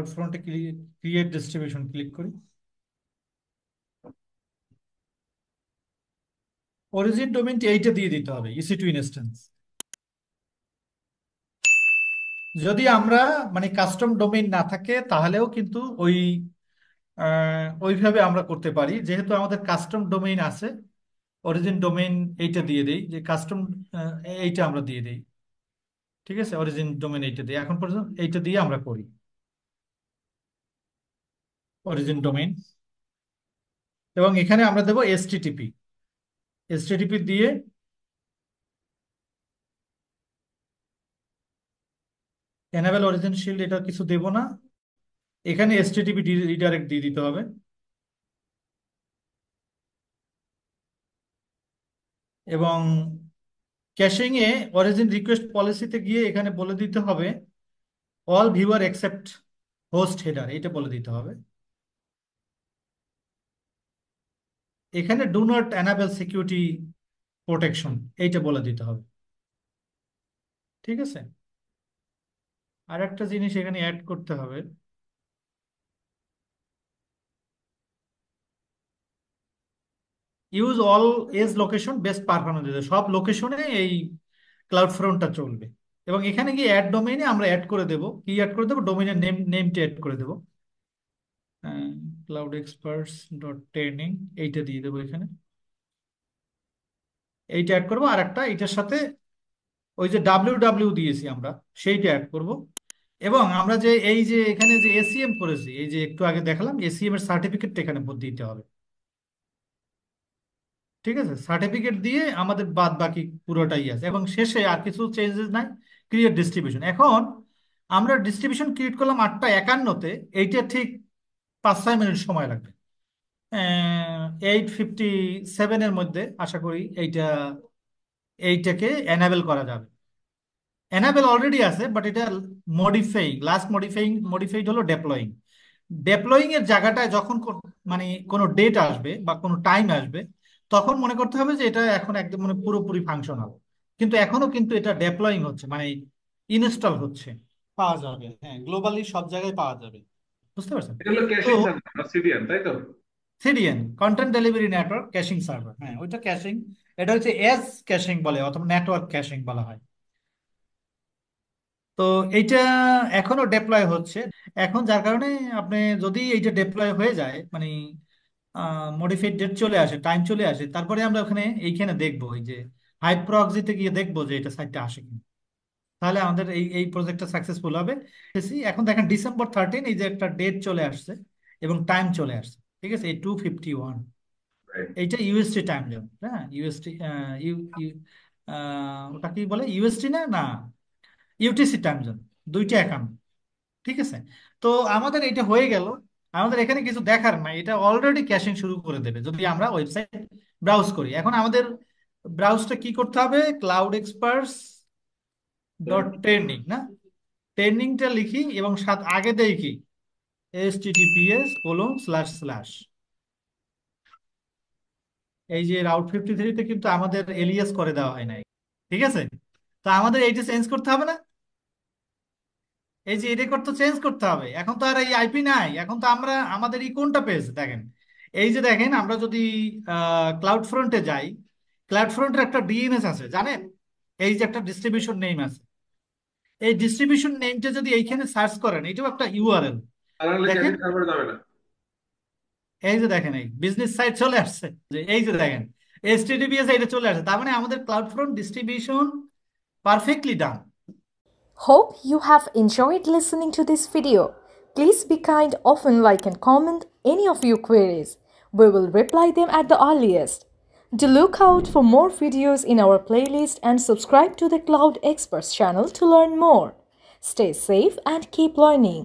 Cloud ফ্রন্টে create distribution click করি। Origin ডোমেইনটি এইটা দিয়ে দিতে হবে, EC2 ইনস্ট্যান্স। যদি আমরা মানে কাস্টম ডোমেইন না থাকে তাহলেও কিন্তু ওইভাবে আমরা করতে পারি। যেহেতু আমাদের কাস্টম ডোমেইন আছে, অরিজিন ডোমেইন এইটা দিয়ে দেই, যে কাস্টম এইটা আমরা দিয়ে দেই। ঠিক আছে, অরিজিন ডোমেইন এইটা দিই, এখন পর্যন্ত এইটা দিয়ে আমরা করি অরিজিন ডোমেইন। এবং এখানে আমরা দেবো এসটিটিপি। এসটিটিপি দিয়ে এনাবেল অরিজিন শিল্ড, এটা কিছু দেব না। এখানে এসটিটিপি রিডাইরেক্ট দিয়ে দিতে হবে। এবং ক্যাশিং এ অরিজিন রিকোয়েস্ট পলিসিতে গিয়ে এখানে বলে দিতে হবে all viewer except host header, এটা বলে দিতে হবে। এখানে do not enable security protection, এইটা বলে দিতে হবে। ঠিক আছে, আর একটা জিনিস এখানে অ্যাড করতে হবে। Use all edge location best performance, সব লোকেশনে এই ক্লাউড ফ্রন্টটা চলবে। এবং এখানে গিয়ে অ্যাড ডোমেইনে আমরা অ্যাড করে দেব, কি অ্যাড করে দেবো, ডোমেইনের নেমটা অ্যাড করে দেবো। ক্লাউড এক্সপার্টস ডট ট্রেনিং, এইটা দিয়ে দেবো এখানে। এইটা অ্যাড করবো, আর একটা এটার সাথে ওই যে ডাব্লিউ দিয়েছি আমরা, সেইটা অ্যাড করব। এবং আমরা যে এই যে এখানে যে এসিএম করেছি, এই যে একটু আগে দেখালাম, এসিএম এর সার্টিফিকেটটা এখানে দিতে হবে। ঠিক আছে, সার্টিফিকেট দিয়ে আমাদের বাদ বাকি পুরোটাই আছে। এবং শেষে আর কিছু চেঞ্জেস নাই, ক্রিয়েট ডিস্ট্রিবিউশন। এখন আমরা ডিস্ট্রিবিউশন ক্রিয়েট করলাম 8টা 51-তে, এইটা ঠিক 5-6 মিনিট সময় লাগবে। 8:57-এর মধ্যে আশা করি এইটাকে এনাবেল করা যাবে। এনাবেল অলরেডি আছে, বাট এটা মডিফাইড হলো ডেপ্লয়িং। ডেপ্লয়িং এর জায়গাটায় যখন মানে কোনো ডেট আসবে বা কোনো টাইম আসবে, তখন মনে করতে হবে যে এটা এখন একদম মানে পুরোপুরি ফাংশনাল। কিন্তু এখনো কিন্তু এটা ডেপ্লয়িং হচ্ছে, মানে ইনস্টল হচ্ছে। পাওয়া যাবে, হ্যাঁ, গ্লোবালি সব জায়গায় পাওয়া যাবে। বুঝতে পারছেন? এটা হলো তো ক্যাশিং সার্ভার বা সিডিএন, তাই তো? CDN, content delivery network caching server, হ্যাঁ ওইটা ক্যাশিং। এটা হচ্ছে এজ ক্যাশিং বলে, অথবা নেটওয়ার্ক ক্যাশিং বলা হয়। তো এইটা এখনো ডেপ্লয় হচ্ছে। এখন যার কারণে আপনি যদি এইটা ডেপ্লয় হয়ে যায়, মানে মডিফাইড ডেট চলে আসে, টাইম চলে আসে, তারপরে আমরা ওখানে এইখানে দেখবো, এই যে হাইপ প্রক্সিতে গিয়ে দেখবো যে এটা সাইটটা আসে কিনা। তাহলে আমাদের এই এই প্রজেক্টটা সাকসেসফুল হবে। এখন দেখেন December 13, এই যে একটা ডেট চলে আসছে এবং টাইম চলে আসছে। ঠিক আছে, এই 2:51, Right. এইটা ইউএসটি টাইম জোন। হ্যাঁ, ইউএসটি, ইউ ইউ- ওটা কি বলে, ইউএসটি না না, ইউটিসি টাইম জোন, দুইটা একান্ন। ঠিক আছে, তো আমাদের এটা হয়ে গেল। আমাদের এখানে কিছু দেখার নাই, এটা অলরেডি ক্যাশিং শুরু করে দেবে যদি আমরা ওয়েবসাইট ব্রাউজ করি। এখন আমাদের ব্রাউজটা কি করতে হবে, ক্লাউড এক্সপার্টস ডট ট্রেন্ডিং, না, ট্রেন্ডিংটা লিখি এবং আগে দেই কি, https:// এই যে Route 53-তে কিন্তু আমাদের এলিয়াস করে দেওয়া হয় নাই। ঠিক আছে, তো আমাদের এইটা চেঞ্জ করতে হবে না? এই যে এটা করতে চেঞ্জ করতে হবে, এখন তো আর এই আইপি নাই, এখন তো আমরা আমাদের এই কোনটা পেজ দেখেন। এই যে দেখেন, আমরা যদি ক্লাউড ফ্রন্টে যাই, ক্লাউড ফ্রন্টের একটা ডিএনএস আছে জানেন, এই যে একটা ডিস্ট্রিবিউশন নেম আছে। এই ডিস্ট্রিবিউশন নেমটা যদি এইখানে সার্চ করেন, এটাও একটা ইউআরএল। তা নাহলে দেখেন, ক্যাশিং সার্ভারে যাবে না। এই যে দেখেন, এই বিজনেস সাইট চলে আসছে, যে এই যে দেখেন HTTPS, এটা চলে আসছে। তার মানে আমাদের cloud front distribution perfectly done. Hope you have enjoyed listening to this video. Please be kind, often like and comment any of your queries. We will reply them at the earliest. Do look out for more videos in our playlist and subscribe to the Cloud Experts channel to learn more. Stay safe and keep learning.